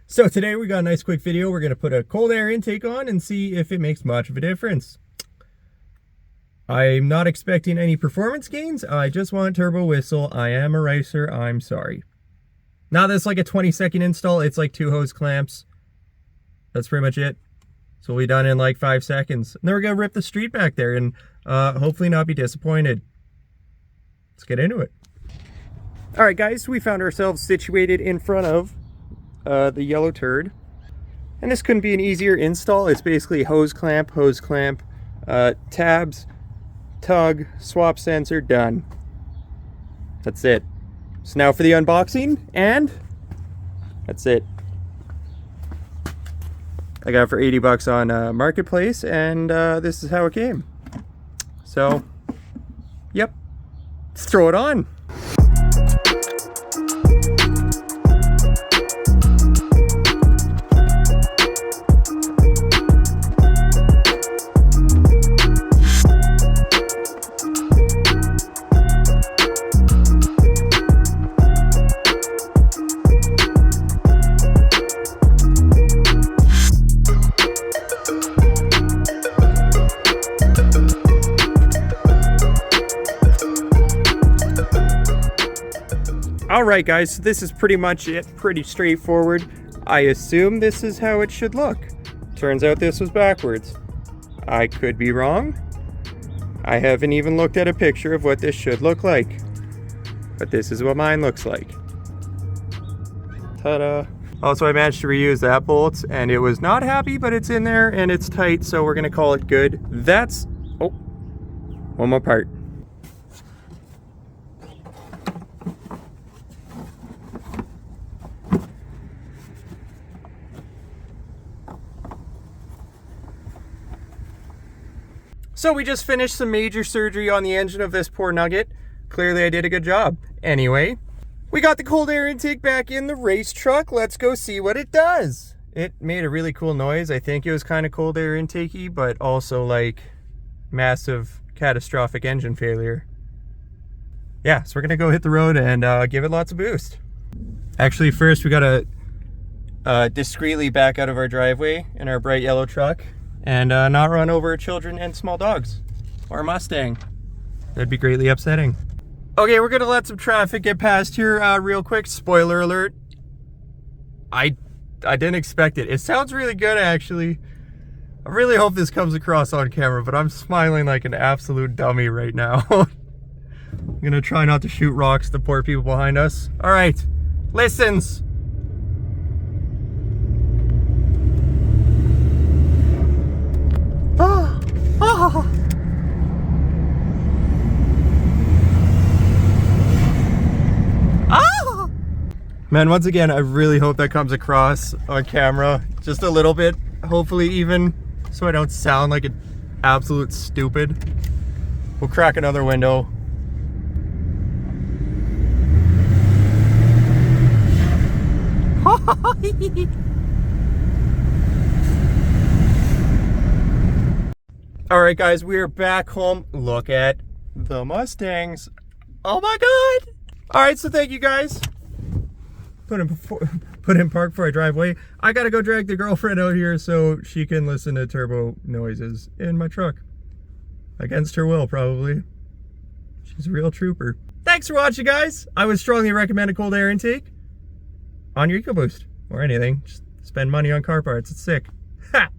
So today we got a nice quick video. We're going to put a cold air intake on and see if it makes much of a difference. I'm not expecting any performance gains. I just want turbo whistle. I am a racer. I'm sorry. Now that's like a 20-second install. It's like 2 hose clamps. That's pretty much it. So we'll be done in like 5 seconds. And then we're going to rip the street back there and hopefully not be disappointed. Let's get into it. All right, guys, we found ourselves situated in front of the yellow turd. And this couldn't be an easier install. It's basically hose clamp, tabs, tug, swap sensor, done. That's it. So now for the unboxing, and that's it. I got it for 80 bucks on Marketplace, and this is how it came. So, yep, let's throw it on. Alright guys, so this is pretty much it, pretty straightforward. I assume this is how it should look. Turns out this was backwards. I could be wrong. I haven't even looked at a picture of what this should look like. But this is what mine looks like. Ta-da! Also, I managed to reuse that bolt, and it was not happy, but it's in there, and it's tight, so we're gonna call it good. That's... oh, one more part. So we just finished some major surgery on the engine of this poor nugget. Clearly I did a good job. Anyway, we got the cold air intake back in the race truck. Let's go see what it does. It made a really cool noise. I think it was kind of cold air intake-y, but also like massive catastrophic engine failure. Yeah, so we're gonna go hit the road and give it lots of boost. Actually, first we gotta discreetly back out of our driveway in our bright yellow truck and not run over children and small dogs or a Mustang. That'd be greatly upsetting. Okay, we're gonna let some traffic get past here real quick. Spoiler alert. I didn't expect it. It sounds really good, actually. I really hope this comes across on camera, but I'm smiling like an absolute dummy right now. I'm gonna try not to shoot rocks at the poor people behind us. All right, listens. Man, once again, I really hope that comes across on camera just a little bit, hopefully even, so I don't sound like an absolute stupid. We'll crack another window. All right, guys, we are back home. Look at the Mustangs. Oh my God. All right, so thank you guys. Put in park before I drive away. I gotta go drag the girlfriend out here so she can listen to turbo noises in my truck. Against her will, probably. She's a real trooper. Thanks for watching, guys. I would strongly recommend a cold air intake on your EcoBoost or anything. Just spend money on car parts. It's sick. Ha!